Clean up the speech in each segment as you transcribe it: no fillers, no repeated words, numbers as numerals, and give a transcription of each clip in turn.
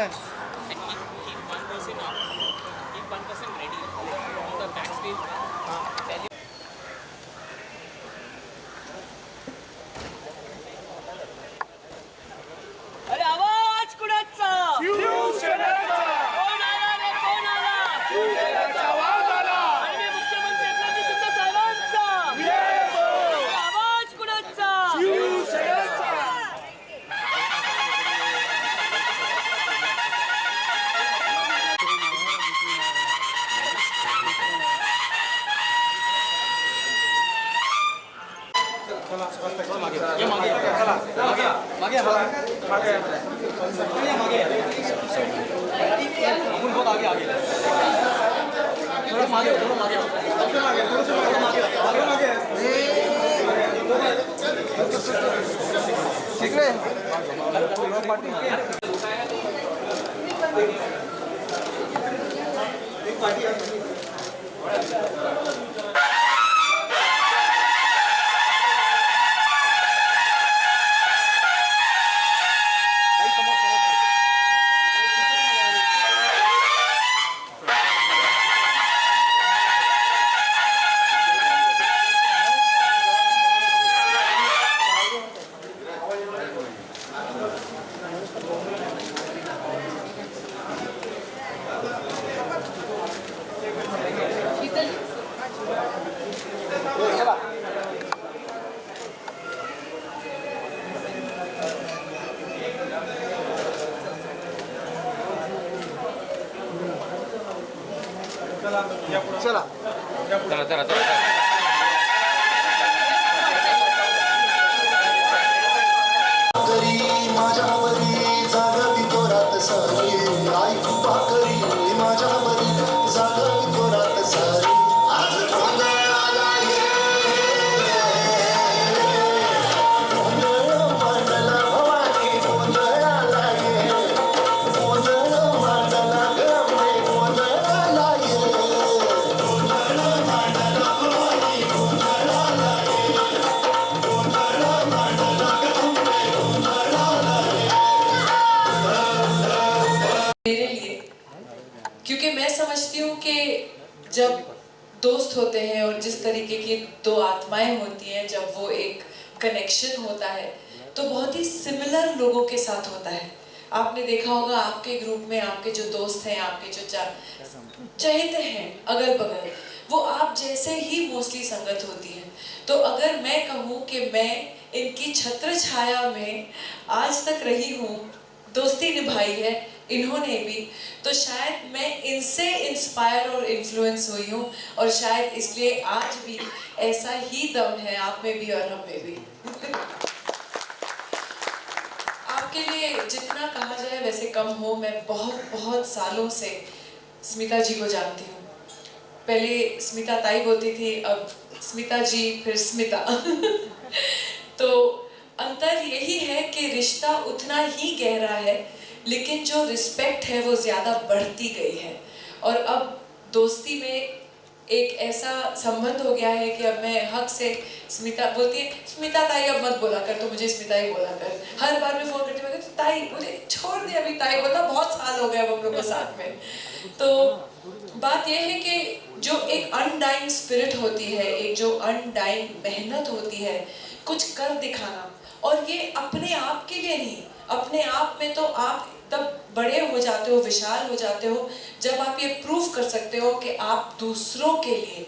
and keep one person up, keep one person ready on the backstage. Tell you. अरे आवाज कुणाचा? शिवसेनेचा कोण आला रे कोण आला? शिवसेनेचा वाद आला. आणि मुख्यमंत्री एकनाथ शिंदे साहेबांचा आवाज कुणाचा? शिवसेनेचा चला माझ्यावरी जागवी तोरात सारी ऐकू पाकरी माझ्यावरी जागवी तोरात सारी आज गोंधळाला ये गोंधळ मांडला भवानी गोंधळाला ये गोंधळ मांडला गमे गोंधळाला ये गोंधळ मांडला भवानी गोंधळाला ये गोंधळ मांडला गमे गोंधळाला मेरे लिए, क्योंकि मैं समझती हूँ कि जब दोस्त होते हैं और जिस तरीके की दो आत्माएं होती हैं, जब वो एक कनेक्शन होता है तो बहुत ही सिमिलर लोगों के साथ होता है। आपने देखा होगा आपके ग्रुप में आपके जो दोस्त हैं, आपके जो चाहते हैं अगल बगल, वो आप जैसे ही मोस्टली संगत होती है। तो अगर मैं कहूँ कि मैं इनकी छत्र छाया में आज तक रही हूँ, दोस्ती निभाई है इन्होंने भी, तो शायद मैं इनसे इंस्पायर और इन्फ्लुएंस हुई हूँ, और शायद इसलिए आज भी ऐसा ही दम है आप में भी और हम में भी। आपके लिए जितना कहा जाए वैसे कम हो। मैं बहुत बहुत सालों से स्मिता जी को जानती हूँ। पहले स्मिता ताई बोलती थी, अब स्मिता जी, फिर स्मिता। तो अंतर यही है कि रिश्ता उतना ही गहरा है, लेकिन जो रिस्पेक्ट है वो ज़्यादा बढ़ती गई है। और अब दोस्ती में एक ऐसा संबंध हो गया है कि अब मैं हक से स्मिता बोलती है, स्मिता ताई अब मत बोला कर, तो मुझे स्मिता ही बोला कर। हर बार मैं फ़ोन करती हूँ, ताई मुझे छोड़ दे अभी, ताई बोलना, बहुत साल हो गए अब हम लोग को साथ में। तो बात यह है कि जो एक अनडाइंग स्पिरिट होती है, एक जो अनडाइंग मेहनत होती है, कुछ कर दिखाना, और ये अपने आप के लिए नहीं, अपने आप में तो आप तब बड़े हो जाते हो, विशाल हो जाते हो, जब आप ये प्रूव कर सकते हो कि आप दूसरों के लिए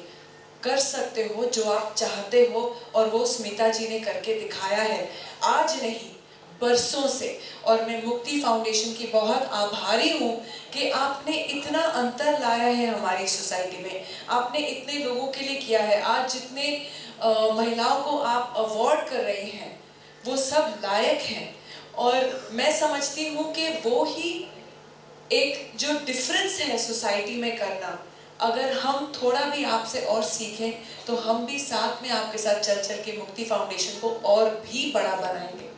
कर सकते हो जो आप चाहते हो, और वो स्मिता जी ने करके दिखाया है, आज नहीं बरसों से। और मैं मुक्ति फाउंडेशन की बहुत आभारी हूँ कि आपने इतना अंतर लाया है हमारी सोसाइटी में, आपने इतने लोगों के लिए किया है। आज जितने महिलाओं को आप अवार्ड कर रही हैं, वो सब लायक हैं, और मैं समझती हूँ कि वो ही एक जो डिफरेंस है सोसाइटी में करना, अगर हम थोड़ा भी आपसे और सीखें तो हम भी साथ में आपके साथ चल चल के मुक्ति फाउंडेशन को और भी बड़ा बनाएंगे।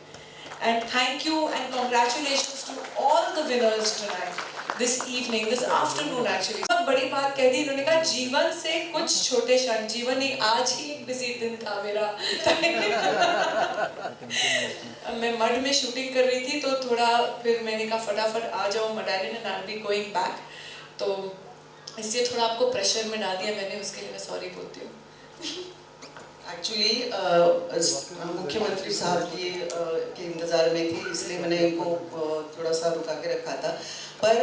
And thank you and congratulations to all the winners tonight, this evening, this afternoon. Actually बहुत बड़ी बात कह दी इन्होंने, कहा जीवन से कुछ छोटे क्षण, जीवन ही आज ही एक बिजी दिन था मेरा। मैं मड में शूटिंग कर रही थी तो थोड़ा फिर मैंने कहा फटाफट आ जाओ Madeline and I will be going back, तो इसलिए थोड़ा आपको प्रेशर में डाल दिया मैंने, उसके लिए मैं सॉरी बोलती हूँ। एक्चुअली मुख्यमंत्री साहब की के इंतज़ार में थी, इसलिए मैंने इनको थोड़ा सा रुका के रखा था। पर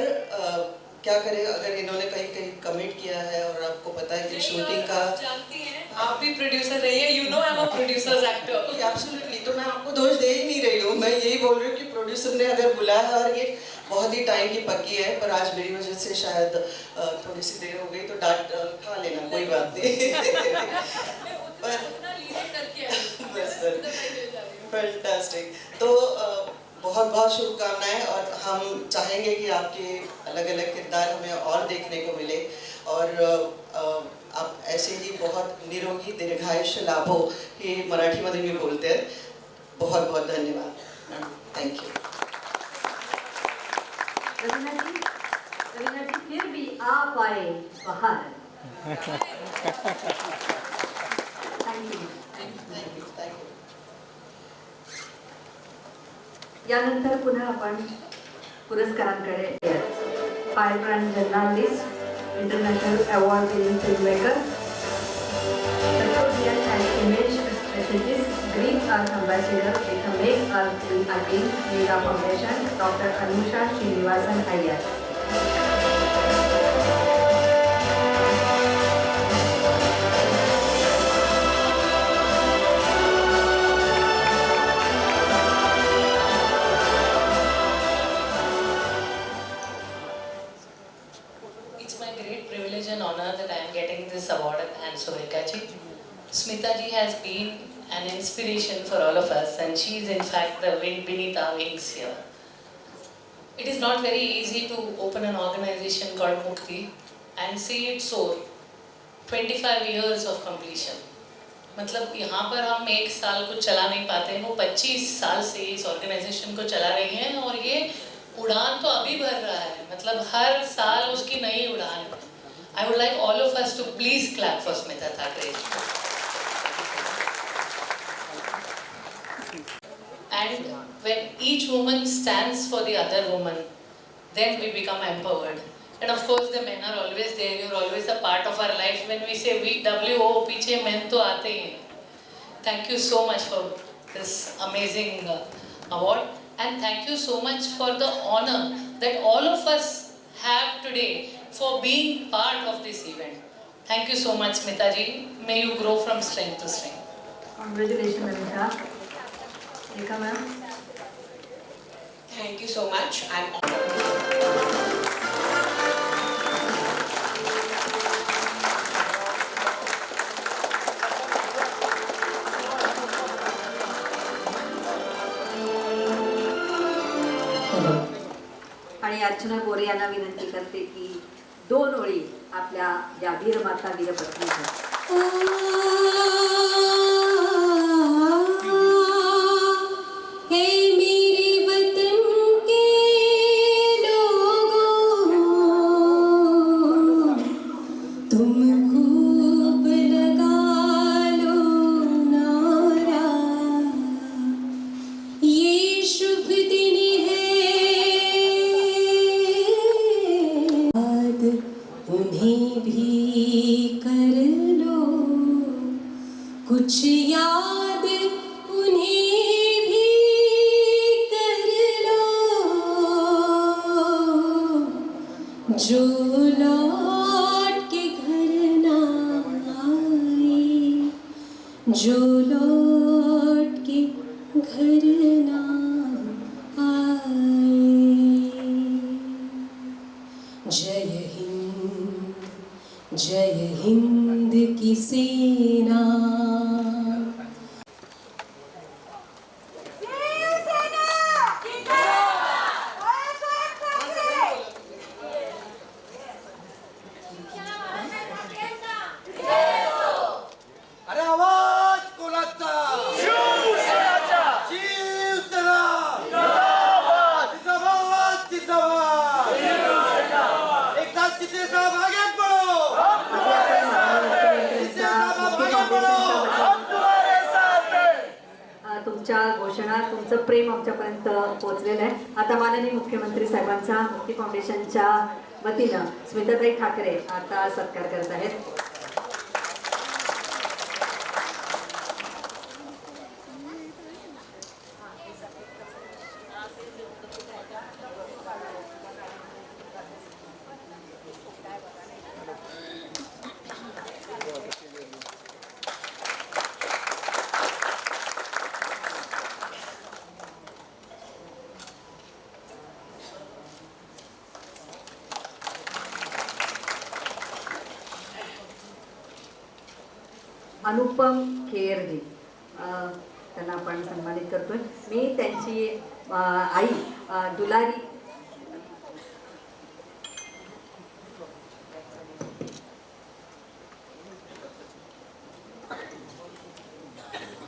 क्या करें, अगर इन्होंने कहीं कहीं कमिट किया है और आपको पता है कि शूटिंग का, जानती हैं आप भी प्रोड्यूसर रही है, you know I am a producers actor. Absolutely, तो मैं आपको दोष दे ही नहीं रही हूँ, मैं यही बोल रही हूँ कि प्रोड्यूसर ने अगर बुलाया है और ये बहुत ही टाइम की पक्की है, पर आज मेरी वजह से शायद थोड़ी सी देर हो गई, तो डांट खा लेना, कोई बात नहीं। फैंटास्टिक। तो बहुत बहुत शुभकामनाएं, और हम चाहेंगे कि आपके अलग अलग किरदार हमें और देखने को मिले, और आप ऐसे ही बहुत निरोगी दीर्घायुष्य लाभ हो, कि मराठीमध्ये मी बोलते हैं। बहुत बहुत धन्यवाद, थैंक यू। रवीना जी फिर भी आप आए बाहर। Thank you. यानंतर पुन्हा आपण पुरस्कारांकडे firebrand journalist, international award winning filmmaker, custodian and image strategist, Green Earth Ambassador with a Make Earth Green Again, Mega Foundation, Dr. Anusha Srinivasan Iyer. It's my great privilege and honor that I am getting this award at hands of Rekha ji. Smita ji has been an inspiration for all of us, and she is in fact the wind beneath our wings here. It is not very easy to open an organization called Mukti and see it soar. 25 years of completion. मतलब यहाँ पर हम एक साल कुछ चला नहीं पाते हैं, वो 25 साल से इस ऑर्गेनाइजेशन को चला रही हैं, और ये उड़ान तो अभी भर रहा है, मतलब हर साल उसकी नई उड़ान है। I would like all of us to please clap for Smita Thakre. And when each woman stands for the other woman, then we become empowered. And of course the men are always there, you're always a part of our life. When we say WO, पीछे men तो आते ही हैं. Thank you so much for this amazing award, and thank you so much for the honor that all of us have today for being part of this event. Thank you so much, Smita ji. May you grow from strength to strength. Congratulations, Anusha. Rekha ma'am. Thank you so much. I'm आणि अर्चना गोरे यांना विनंती करते की 2 ओळी आपल्या या वीरमाता वीरपत्नीच्या. उन्हें भी कर लो कुछ याद, उन्हें भी कर लो जो लौट के घर ना आए, जो लौट के घर ना आए। जय हिंद की सेना। तुमच्या घोषणा, तुमचं प्रेम आमच्यापर्यंत पोहोचलेलं आहे. आता माननीय मुख्यमंत्री साहेबांचा मुक्ती फाउंडेशनच्या वतीनं स्मिताताई ठाकरे आता सत्कार करत आहेत. अनुपम खेरजी त्यांना आपण सन्मानित करतोय. मी त्यांची आई दुलारी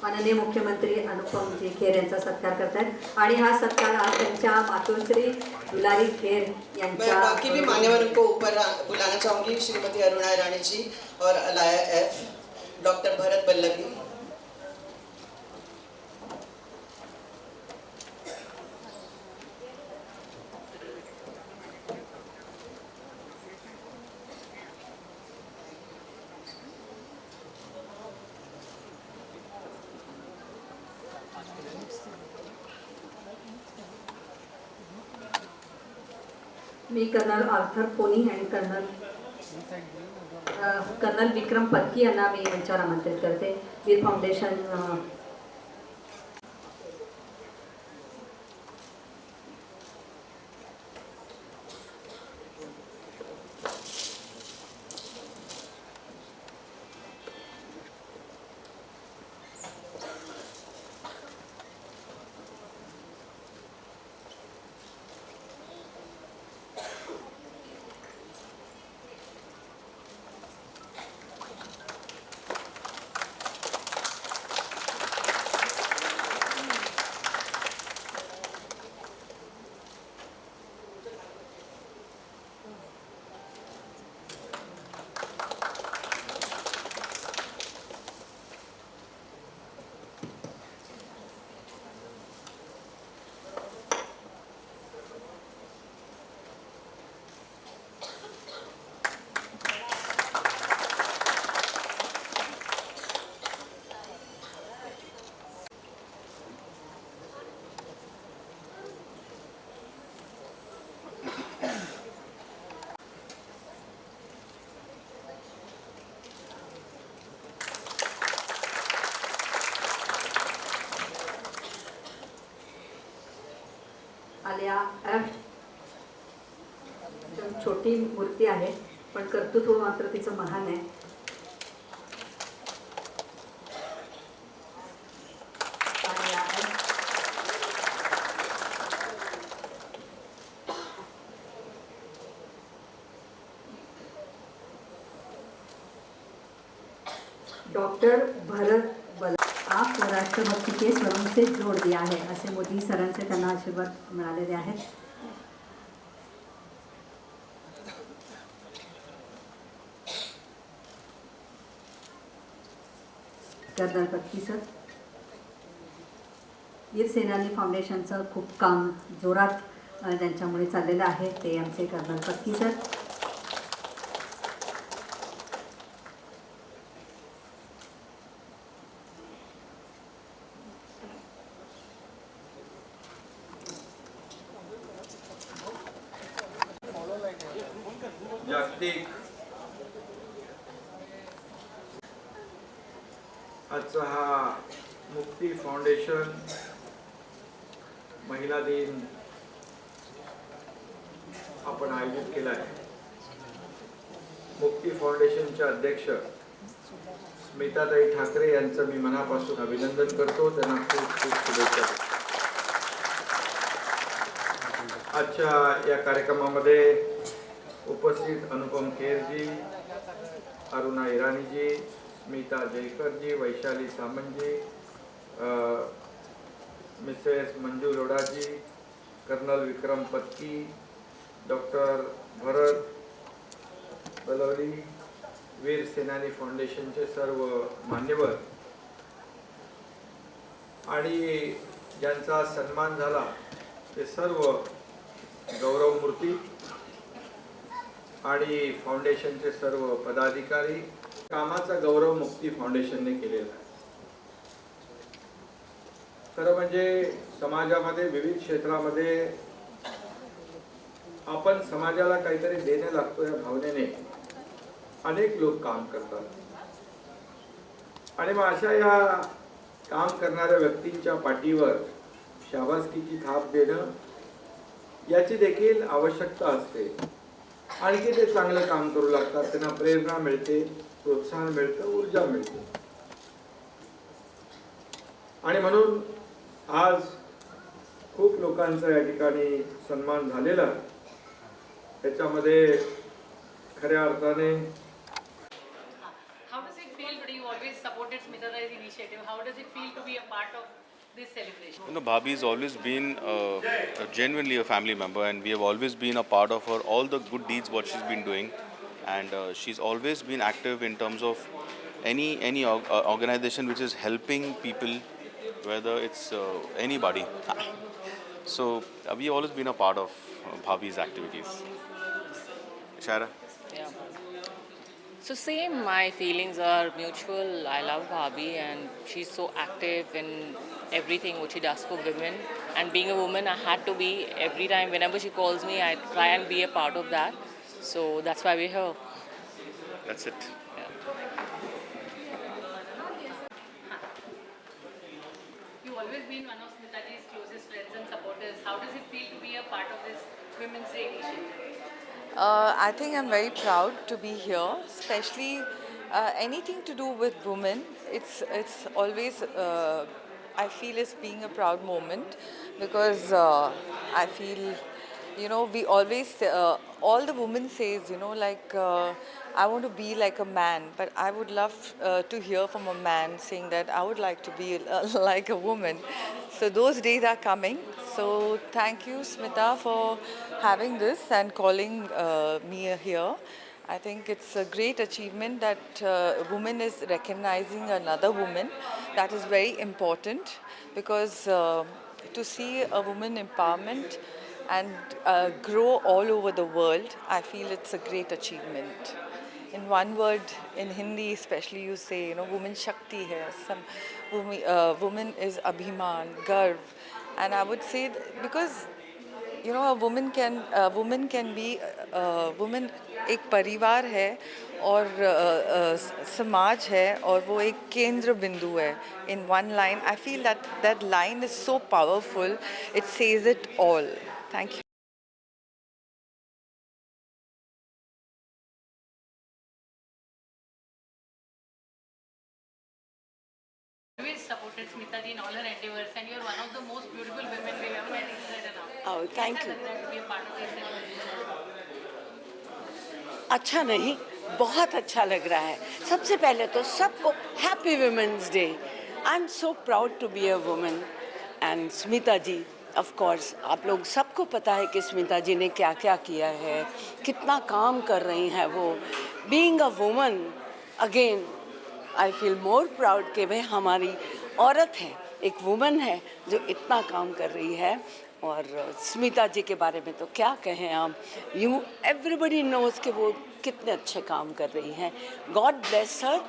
माननीय मुख्यमंत्री अनुपमजी खेर यांचा सत्कार करतायत आणि हा सत्कार आज त्यांच्या मातोश्री दुलारी खेर यांच्या. मैं बाकी भी मान्यवरों को ऊपर बुलाना चाहूँगी. श्रीमती अरुणा ईरानी जी और अलाया एफ, डॉक्टर भरत बल्लभी. मी कर्नल आर्थर पोनी आणि कर्नल विक्रम पत्की यांना मी यांच्यावर आमंत्रित करते. वीर फाउंडेशन आलिया एफ. छोटी मूर्ती आहे पण कर्तृत्व मात्र तिचं महान आहे. आलिया एफ. डॉक्टर भरत आप राष्ट्रभक्ति के स्वरों से जोड़ दिया है असे मोदी सरांचे त्यांना आशीर्वाद मिळालेले आहेत. Colonel Patki sir. वीर सेनानी फाउंडेशनचं खूप काम जोरात त्यांच्यामुळे चाललेलं आहे. ते आमचे कर्नल पत्की सर. जागतिक आजचा हा मुक्ती फाउंडेशन महिला दिन आपण आयोजित केला आहे. मुक्ती फाउंडेशनच्या अध्यक्ष स्मिताताई ठाकरे यांचं मी मनापासून अभिनंदन करतो. त्यांना खूप खूप शुभेच्छा. आजच्या या कार्यक्रमामध्ये उपस्थित अनुपम खेरजी, अरुणा ईरानीजी, स्मिता जयकरजी, वैशाली सामंतजी, मिसेस मंजू लोढाजी, कर्नल विक्रम पत्की, डॉक्टर भरत बलवली, वीर सेनानी फाउंडेशनचे सर्व मान्यवर, आणि ज्यांचा सन्मान झाला ते सर्व गौरवमूर्ती आणि फाउंडेशनचे सर्व पदाधिकारी. कामाचा गौरव मुक्ती फाउंडेशनने केलेला आहे. खरं म्हणजे समाजामध्ये विविध क्षेत्रामध्ये आपण समाजाला काहीतरी देणं लागतो या भावनेने अनेक लोक काम करतात. आणि मग अशा या काम करणाऱ्या व्यक्तींच्या पाठीवर शाबासकीची थाप देणं याची देखील आवश्यकता असते. आणखी ते चांगलं काम करू लागतात. त्यांना प्रेरणा मिळते, प्रोत्साहन मिळतं, ऊर्जा मिळते. आणि म्हणून आज खूप लोकांचा या ठिकाणी सन्मान झालेला. त्याच्यामध्ये खऱ्या अर्थाने How does it feel today? You always supported Smita Tai's initiative. How does it feel to be a part of this celebration? You know, Bhabhi has always been genuinely a family member, and we have always been a part of her, all the good deeds what she's been doing, and she's always been active in terms of any organization which is helping people, whether it's anybody. So we've always been a part of Bhabhi's activities. Shaira? Yeah. So same, my feelings are mutual. I love Bhabhi and she's so active in everything what she does for women. And being a woman, I had to be every time, whenever she calls me, I try and be a part of that. So that's why we're here. That's it. You've always been one of Smita Ji's closest friends and supporters. How does it feel to be a part of this Women's Day initiative? I think I'm very proud to be here, especially anything to do with women. It's always I feel it's being a proud moment because I feel, you know, we always all the women says, you know, like I want to be like a man, but I would love to hear from a man saying that I would like to be like a woman. So those days are coming. So thank you, Smita, for having this and calling me here. I think it's a great achievement that a woman is recognizing another woman. That is very important because to see a woman empowerment and grow all over the world, I feel it's a great achievement. In one word, in Hindi especially, you say, you know, woman Shakti hai. Some woman is Abhiman, Garv. And I would say because, you know, a woman can be woman एक परिवार है और समाज है और वो एक केंद्र बिंदु है. In one line, I feel that line is so powerful. It says it all. Thank you. Always supported Smita Ji in all her endeavors, and you're one of the most beautiful women we've ever met inside and out. Oh, thank you. To be a part of this celebration. अच्छा नहीं, बहुत अच्छा लग रहा है. सबसे पहले तो सबको happy women's day. I am so proud to be a woman and Smita ji, of course आप लोग सबको पता है कि स्मिता जी ने क्या क्या किया है, कितना काम कर रही हैं वो. Being a woman again I feel more proud कि भाई हमारी औरत है, एक वुमन है जो इतना काम कर रही है. और स्मिता जी के बारे में तो क्या कहें आप, यू एवरीबडी नोज़ कि वो कितने अच्छे काम कर रही हैं. गॉड ब्लेस हर,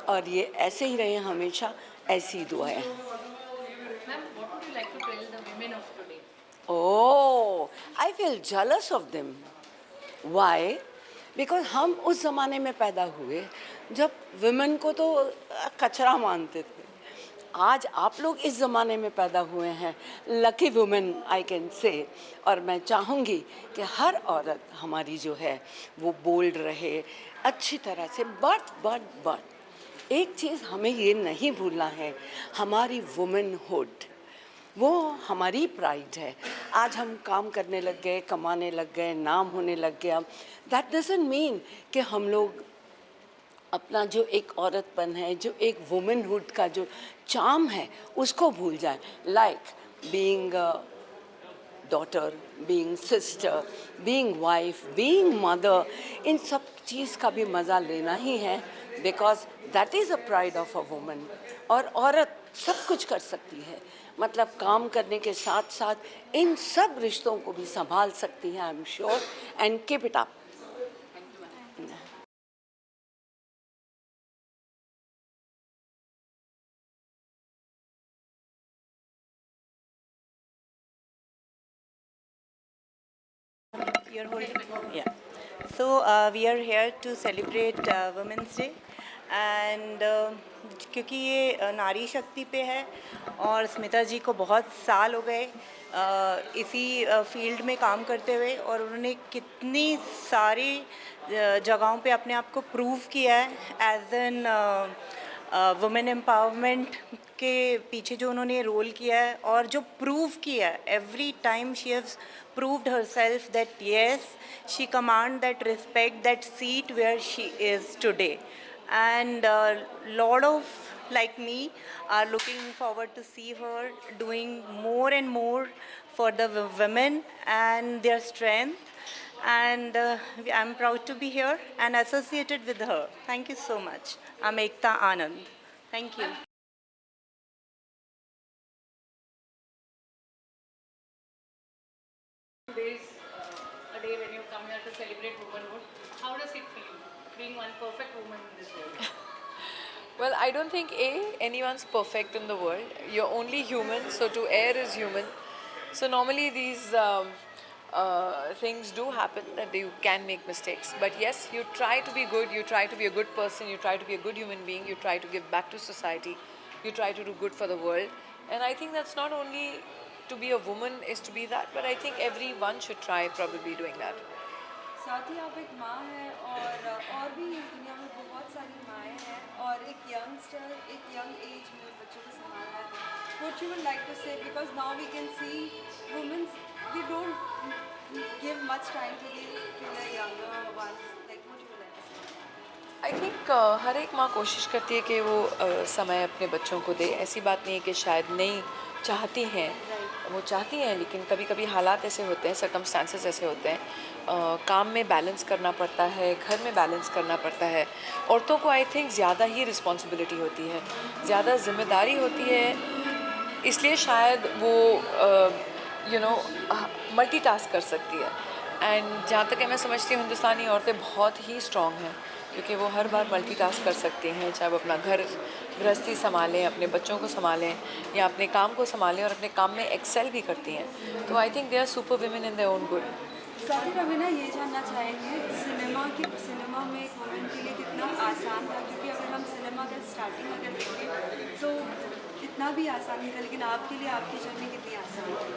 और ये ऐसे ही रहे हमेशा, ऐसी ही दुआएं. Ma'am, what would you like to tell the women of today? Oh, I feel jealous of them. Why? Because हम उस ज़माने में पैदा हुए जब वुमेन को तो कचरा मानते थे. आज आप लोग इस ज़माने में पैदा हुए हैं, lucky women I can say. और मैं चाहूँगी कि हर औरत हमारी जो है वो बोल्ड रहे अच्छी तरह से. बट एक चीज़ हमें ये नहीं भूलना है, हमारी वुमेनहुड वो हमारी प्राइड है. आज हम काम करने लग गए, कमाने लग गए, नाम होने लग गया. दैट डजंट मीन कि हम लोग अपना जो एक औरतपन है, जो एक वुमेनहुड का जो चार्म है, उसको भूल जाए. Like being daughter, being sister, being wife, being mother, इन सब चीज़ का भी मज़ा लेना ही है. Because that is a pride of a woman. और औरत सब कुछ कर सकती है, मतलब काम करने के साथ साथ इन सब रिश्तों को भी संभाल सकती है. I am sure. And keep it up. You're holding it. Yeah. So we are here to celebrate Women's Day and क्योंकि ये नारी शक्ति पे है और स्मिता जी को बहुत साल हो गए इसी फील्ड में काम करते हुए और उन्होंने कितनी सारी जगहों पे अपने आप को प्रूव किया है एज एन वुमेन एम्पावरमेंट के पीछे जो उन्होंने रोल किया है और जो प्रूव किया है every time she have proved herself that yes, she command that respect, that seat where she is today. And lot of like me are looking forward to see her doing more and more for the women and their strength. And I'm proud to be here and associated with her. Thank you so much. I'm Ekta Anand. Thank you. Days a day when you come here to celebrate womanhood. How does it feel being one perfect woman in this world? Well, I don't think anyone's perfect in the world. You're only human, so to err is human. So normally these things do happen, that you can make mistakes. But yes, you try to be good, you try to be a good person, you try to be a good human being, you try to give back to society, you try to do good for the world. And I think that's not only to be a woman is to be that, but I think everyone should try probably doing that. साथ ही आप एक माँ हैं और भी इस दुनिया में बहुत सारी माएँ हैं और एक यंगस्टर एक यंग एज में बच्चों को संभालना है. What you would like to say, because now we can see women, we don't give much time to the younger ones. Like what you would like to say? I think हर एक माँ कोशिश करती है कि वो समय अपने बच्चों को दे. ऐसी बात नहीं है कि शायद नहीं चाहती हैं, वो चाहती हैं, लेकिन कभी कभी हालात ऐसे होते हैं, सर्कमस्टांसेस ऐसे होते हैं, काम में बैलेंस करना पड़ता है, घर में बैलेंस करना पड़ता है. औरतों को आई थिंक ज़्यादा ही रिस्पॉन्सिबिलिटी होती है, ज़्यादा जिम्मेदारी होती है, इसलिए शायद वो मल्टीटास्क कर सकती है. एंड जहाँ तक मैं समझती हूँ हिंदुस्तानी औरतें बहुत ही स्ट्रॉन्ग हैं, क्योंकि वो हर बार मल्टीटास्क कर सकती हैं, चाहे वो अपना घर गृहस्थी संभालें, अपने बच्चों को संभालें या अपने काम को संभालें और अपने काम में एक्सेल भी करती हैं. तो I think they are super women in their own good. साथी रवीना, ये जानना चाहेंगे सिनेमा में एक वुमेन के लिए कितना आसान था, क्योंकि अगर हम सिनेमा का स्टार्टिंग अगर देखें तो इतना भी आसान नहीं था, लेकिन आपके लिए आपकी जर्नी कितनी आसान थी?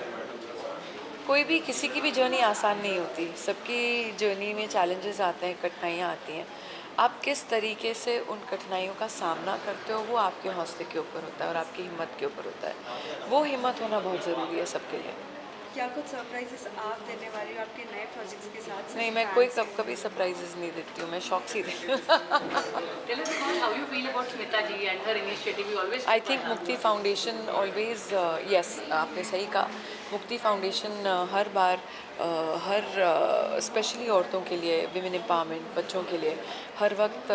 कोई भी किसी की भी जर्नी आसान नहीं होती, सबकी जर्नी में चैलेंजेस आते हैं, कठिनाइयाँ आती हैं. आप किस तरीके से उन कठिनाइयों का सामना करते हो वो आपके हौसले के ऊपर होता है और आपकी हिम्मत के ऊपर होता है. वो हिम्मत होना बहुत ज़रूरी है सबके लिए. क्या कुछ सरप्राइजेस आप देने वाली हो आपके नए प्रोजेक्ट्स के साथ? नहीं, मैं कोई कभी सरप्राइजेस नहीं देती हूँ, मैं शौक से देती हूँ. Tell us about how you feel about Smita ji and her initiative. You always. I think मुक्ति फाउंडेशन ऑलवेज यस, आपने सही कहा. मुक्ति फाउंडेशन हर बार हर स्पेशली औरतों के लिए, विमेन एम्पावरमेंट, बच्चों के लिए हर वक्त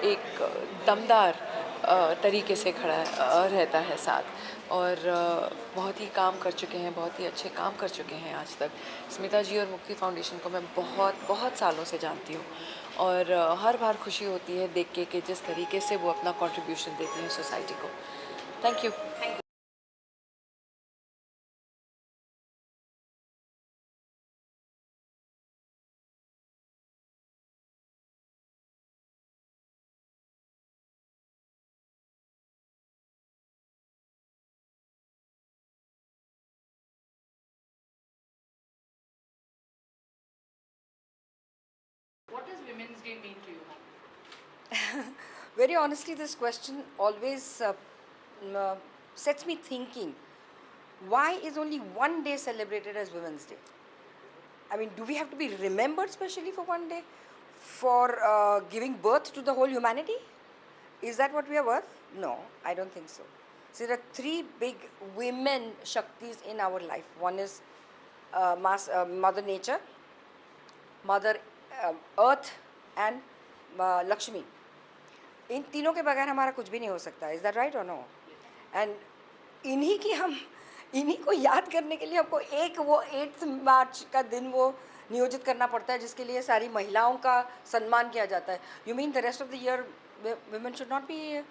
एक दमदार तरीके से खड़ा रहता है साथ. और बहुत ही काम कर चुके हैं, बहुत ही अच्छे काम कर चुके हैं आज तक. स्मिता जी और मुक्ति फाउंडेशन को मैं बहुत सालों से जानती हूँ और हर बार खुशी होती है देख के कि जिस तरीके से वो अपना कंट्रीब्यूशन देती हैं सोसाइटी को. Thank you. What does Women's Day mean to you? Very honestly, this question always sets me thinking, why is only one day celebrated as Women's Day? I mean, do we have to be remembered specially for one day for giving birth to the whole humanity? Is that what we are worth? No, I don't think so. So there are three big women Shaktis in our life. One is Mother Nature, Mother Earth, and Lakshmi. इन तीनों के बगैर हमारा कुछ भी नहीं हो सकता. Is that right और नो? एंड इन्हीं को याद करने के लिए हमको एक वो 8 मार्च का दिन वो नियोजित करना पड़ता है जिसके लिए सारी महिलाओं का सम्मान किया जाता है. You mean the rest of the year women should not be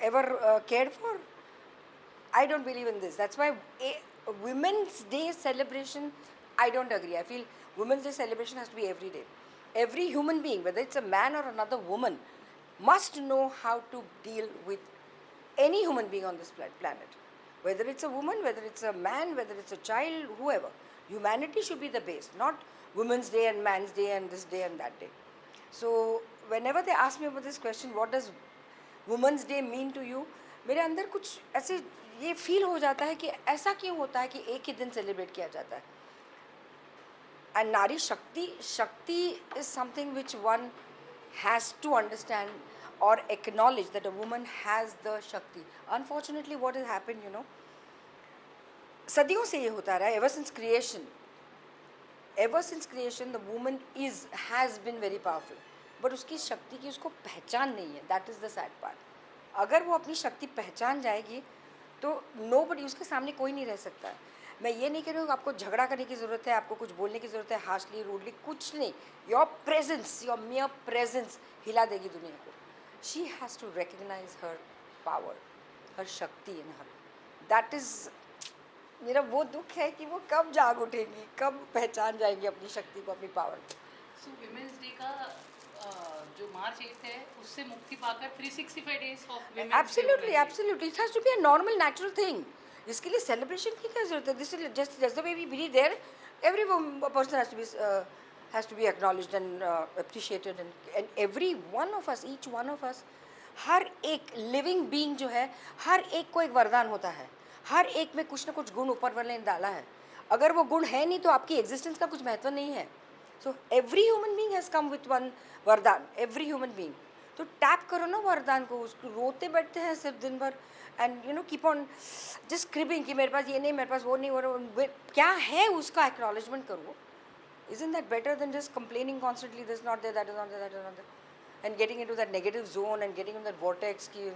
ever cared for? I don't believe in this. That's why Women's Day celebration, I don't agree. I feel Women's Day celebration has to be every day. Every human being, whether it's a man or another woman, must know how to deal with any human being on this planet. Whether it's a woman, whether it's a man, whether it's a child, whoever. Humanity should be the base, not Women's Day and Man's Day and this day and that day. So whenever they ask me about this question, what does Women's Day mean to you? मेरे अंदर कुछ ऐसे ये feel हो जाता है कि ऐसा क्यों होता है कि एक ही दिन सेलिब्रेट किया जाता है. And Nari Shakti is something which one has to understand or acknowledge that a woman has the Shakti. Unfortunately, what has happened, you know, सदियों से ये होता रहा है, ever since creation, the woman has been very powerful. But उसकी शक्ति की उसको पहचान नहीं है. That is the sad part. अगर वो अपनी शक्ति पहचान जाएगी तो nobody उसके सामने कोई नहीं रह सकता है. मैं ये नहीं कह रही हूँ आपको झगड़ा करने की ज़रूरत है, आपको कुछ बोलने की ज़रूरत है, हार्शली रूडली, कुछ नहीं. योर mere presence हिला देगी दुनिया को. She has to recognize her power, her शक्ति in her. That is, मेरा वो दुख है कि वो कब जाग उठेगी, कब पहचान जाएगी अपनी शक्ति को, अपनी पावर को. सो विमेंस डे का जो मार्च 8 है उससे मुक्ति पाकर 365 days of women's. Absolutely. It has to be a normal, natural thing. इसके लिए सेलिब्रेशन की क्या जरूरत है? This is just the way we breathe there. Every person has to be acknowledged and appreciated, and every one of us, each one of us, हर एक living being जो है, हर एक को एक वरदान होता है. हर एक में कुछ ना कुछ गुण ऊपर वाले ने डाला है. अगर वो गुण है नहीं तो आपकी एग्जिस्टेंस का कुछ महत्व नहीं है. So every human being has come with one वरदान. Every human being. तो टैप करो ना वरदान को. उसको रोते बैठते हैं सिर्फ दिन भर and you know keep on just cribbing कि मेरे पास ये नहीं, मेरे पास वो नहीं, वो क्या है उसका acknowledgement करो. Isn't that better than just complaining constantly? This is not there, that is not there, that is not there, and getting into that negative zone and getting into that vortex की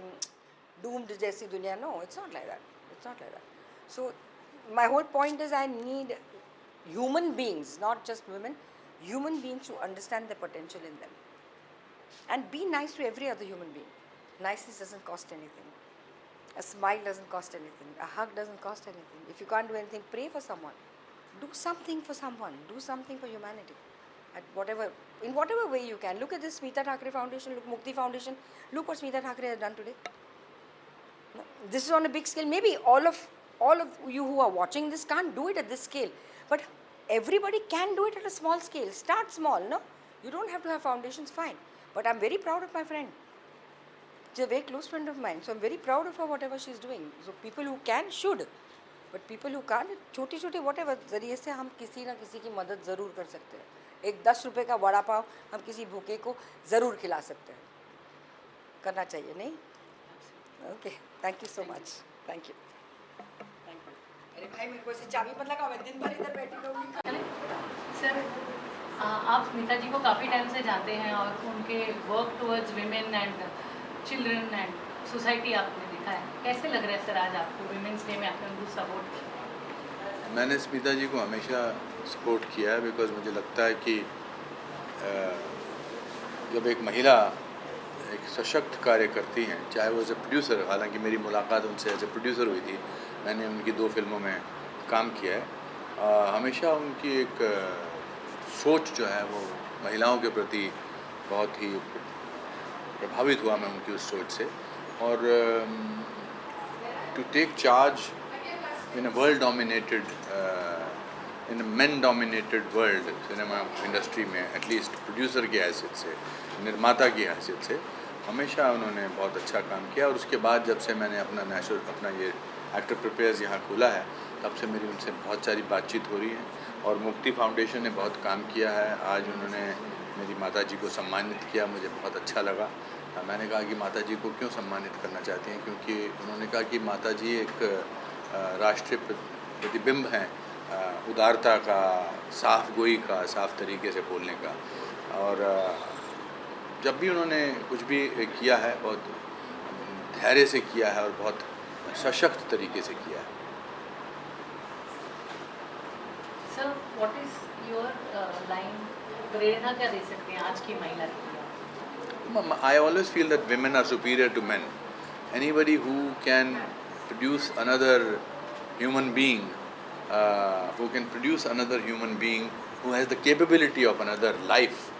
doomed जैसी दुनिया. No, it's not like that. It's not like that. So my whole point is I need human beings, not just women, human beings to understand the potential in them and be nice to every other human being. Niceness doesn't cost anything. A smile doesn't cost anything. A hug doesn't cost anything. If you can't do anything, pray for someone. Do something for someone. Do something for humanity. In whatever way you can. Look at this Smita Thakare Foundation. Look, Mukti Foundation. Look what Smita Thakare has done today. This is on a big scale. Maybe all of you who are watching this can't do it at this scale, but everybody can do it at a small scale. Start small, no? You don't have to have foundations, fine. But I'm very proud of my friend. She's a very close friend of mine, so I'm very proud of her, whatever she's doing. So people who can should, but people who can't, छोटे-छोटे whatever जरिए से हम किसी ना किसी की मदद ज़रूर कर सकते हैं. एक 10 रुपए का वड़ा पाव हम किसी भूखे को ज़रूर खिला सकते हैं. करना चाहिए, नहीं? Okay, thank you so much. Thank you. अरे भाई मेरे को ऐसे चाबी मत लगाओ, मैं दिन भर इधर बैठी रहूँगी. सर आप स्मिता जी को काफ़ी टाइम से जानते हैं और उनके work towards women and children and society आपने देखा है. कैसे लग रहा है सर आज आपको विमेंस डे में आपने उनको सपोर्ट किया? मैंने स्मिता जी को हमेशा सपोर्ट किया है बिकॉज मुझे लगता है कि जब एक महिला एक सशक्त कार्य करती हैं, चाहे वो एज ए प्रोड्यूसर, हालांकि मेरी मुलाकात उनसे एज ए प्रोड्यूसर हुई थी, मैंने उनकी 2 फिल्मों में काम किया है. हमेशा उनकी एक सोच जो है वो महिलाओं के प्रति बहुत ही प्रभावित हुआ मैं उनकी उस सोच से. और to take charge in a world dominated in a men dominated world cinema industry में, एटलीस्ट प्रोड्यूसर की हैसियत से, निर्माता की हैसियत से, हमेशा उन्होंने बहुत अच्छा काम किया. और उसके बाद जब से मैंने अपना ये एक्टर प्रिपेयर्स यहाँ खोला है, तब से मेरी उनसे बहुत सारी बातचीत हो रही है. और मुक्ति फाउंडेशन ने बहुत काम किया है. आज उन्होंने मेरी माता जी को सम्मानित किया, मुझे बहुत अच्छा लगा. मैंने कहा कि माता जी को क्यों सम्मानित करना चाहती हैं, क्योंकि उन्होंने कहा कि माता जी एक राष्ट्रीय प्रतिबिंब हैं उदारता का, साफ गोई का, साफ तरीके से बोलने का. और जब भी उन्होंने कुछ भी किया है बहुत धैर्य से किया है और बहुत सशक्त तरीके से किया है। Sir, what is your line, प्रेरणा क्या दे सकते हैं आज की महिला के लिए? I always feel that women are superior to men. Anybody who can produce another human being, who has the capability of another life,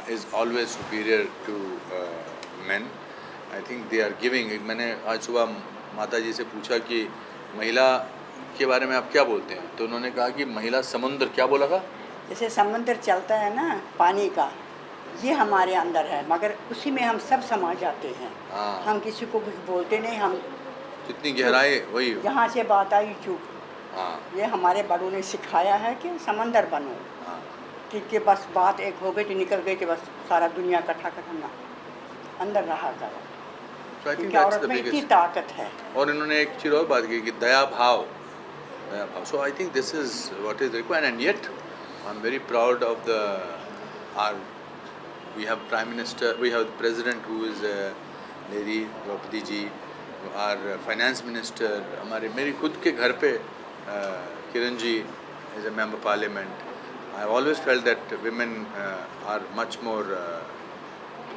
is always superior to men. I think they are giving. मैंने आज सुबह माता जी से पूछा कि महिला के बारे में आप क्या बोलते हैं, तो उन्होंने कहा कि महिला समुद्र, क्या बोला था? जैसे समुद्र चलता है ना पानी का, ये हमारे अंदर है, मगर उसी में हम सब समा जाते हैं। हाँ। हम किसी को कुछ बोलते नहीं, हम कितनी गहराई, वही यहाँ से बात आई चुप। हाँ। ये हमारे बड़ों ने सिखाया है कि समंदर बनो। हाँ। कि बस बात एक हो गई तो निकल गई, कि बस सारा दुनिया इकट्ठा करना, अंदर रहा करो। So I think क्योंकि that's औरत the में इतनी biggest. ताकत है। और इन्होंने एक चीज़ और बात की कि दया भाव। So I think this is what is required, and yet I'm very proud of we have Prime Minister, we have the President who is Lady Draupadi ji, our Finance Minister, मेरी खुद के घर पे Kiran ji is a Member of Parliament. I always felt that women are much more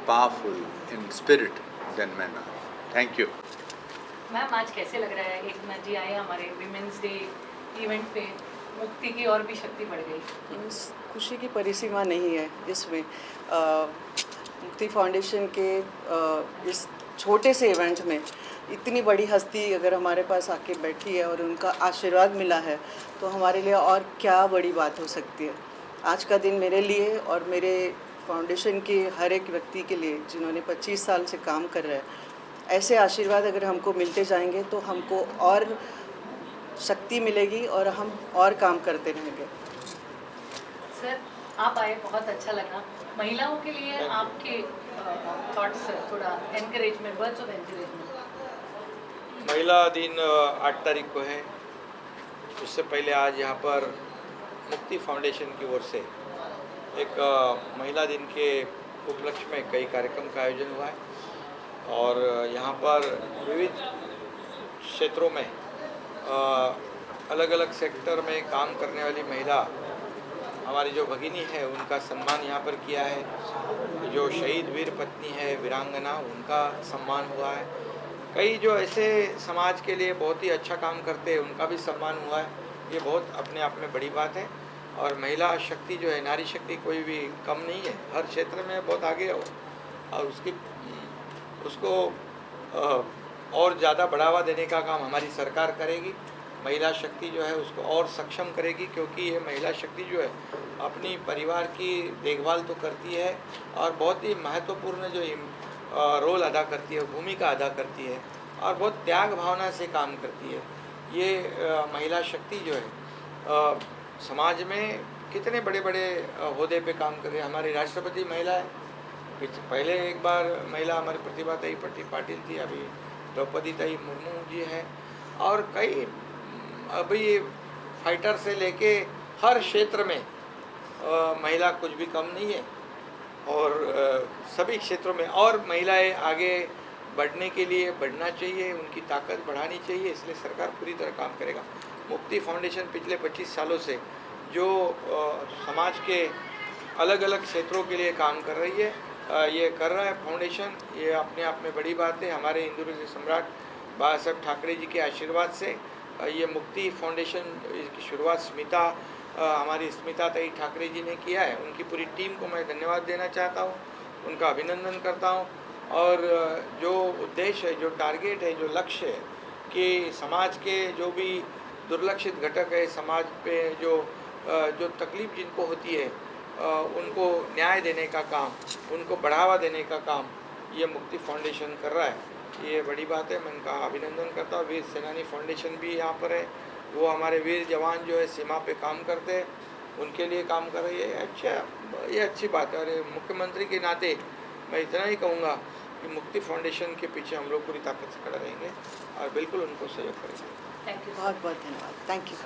powerful in spirit than men are. Thank you. Ma'am, आज कैसे लग रहा है, एकनाथ जी आए हमारे विमेंस डे इवेंट पे, मुक्ति की और भी शक्ति बढ़ गई? खुशी की परिसीमा नहीं है इसमें। मुक्ति फाउंडेशन के इस छोटे से इवेंट में इतनी बड़ी हस्ती अगर हमारे पास आके बैठी है और उनका आशीर्वाद मिला है, तो हमारे लिए और क्या बड़ी बात हो सकती है। आज का दिन मेरे लिए और मेरे फाउंडेशन के हर एक व्यक्ति के लिए जिन्होंने 25 साल से काम कर रहे हैं, ऐसे आशीर्वाद अगर हमको मिलते जाएंगे तो हमको और शक्ति मिलेगी और हम और काम करते रहेंगे। सर, आप आए, बहुत अच्छा लगा। महिलाओं के लिए आपके थॉट्स, थोड़ा एनकरेजमेंट, वर्ड्स ऑफ एनकरेजमेंट। महिला दिन 8 तारीख को है। उससे पहले आज यहाँ पर मुक्ति फाउंडेशन की ओर से एक महिला दिन के उपलक्ष्य में कई कार्यक्रम का आयोजन हुआ है और यहाँ पर विविध क्षेत्रों में अलग अलग सेक्टर में काम करने वाली महिला हमारी जो भगिनी है उनका सम्मान यहाँ पर किया है। जो शहीद वीर पत्नी है, वीरांगना, उनका सम्मान हुआ है। कई जो ऐसे समाज के लिए बहुत ही अच्छा काम करते हैं उनका भी सम्मान हुआ है। ये बहुत अपने आप में बड़ी बात है। और महिला शक्ति जो है, नारी शक्ति कोई भी कम नहीं है, हर क्षेत्र में बहुत आगे हो और उसको और ज़्यादा बढ़ावा देने का काम हमारी सरकार करेगी। महिला शक्ति जो है उसको और सक्षम करेगी, क्योंकि ये महिला शक्ति जो है अपनी परिवार की देखभाल तो करती है और बहुत ही महत्वपूर्ण जो रोल अदा करती है, भूमिका अदा करती है और बहुत त्याग भावना से काम करती है। ये महिला शक्ति जो है समाज में कितने बड़े बड़े ओहदे पे काम कर रही है। हमारी राष्ट्रपति महिला है, पहले एक बार महिला हमारी प्रतिभा ताई पाटिल थी, अभी द्रौपदी ताई मुर्मू जी है और कई अभी फाइटर से लेके हर क्षेत्र में महिला कुछ भी कम नहीं है और सभी क्षेत्रों में और महिलाएं आगे बढ़ने के लिए बढ़ना चाहिए, उनकी ताकत बढ़ानी चाहिए। इसलिए सरकार पूरी तरह काम करेगा। मुक्ति फाउंडेशन पिछले 25 सालों से जो समाज के अलग अलग क्षेत्रों के लिए काम कर रही है, ये कर रहा है फाउंडेशन, ये अपने आप में बड़ी बात है। हमारे हिंदू सम्राट बाबा साहब ठाकरे जी के आशीर्वाद से ये मुक्ति फाउंडेशन की शुरुआत हमारी स्मिता ताई ठाकरे जी ने किया है। उनकी पूरी टीम को मैं धन्यवाद देना चाहता हूँ, उनका अभिनंदन करता हूँ। और जो उद्देश्य है, जो टारगेट है, जो लक्ष्य है कि समाज के जो भी दुर्लक्षित घटक है, समाज पे जो तकलीफ जिनको होती है उनको न्याय देने का काम, उनको बढ़ावा देने का काम ये मुक्ति फाउंडेशन कर रहा है। ये बड़ी बात है, मैं उनका अभिनंदन करता हूँ। वीर सेनानी फाउंडेशन भी यहाँ पर है, वो हमारे वीर जवान जो है सीमा पे काम करते हैं, उनके लिए काम कर रही है। ये अच्छी बात है। और मुख्यमंत्री के नाते मैं इतना ही कहूँगा कि मुक्ति फाउंडेशन के पीछे हम लोग पूरी ताकत से खड़े रहेंगे और बिल्कुल उनको सहयोग करेंगे। बहुत बहुत धन्यवाद। Thank you.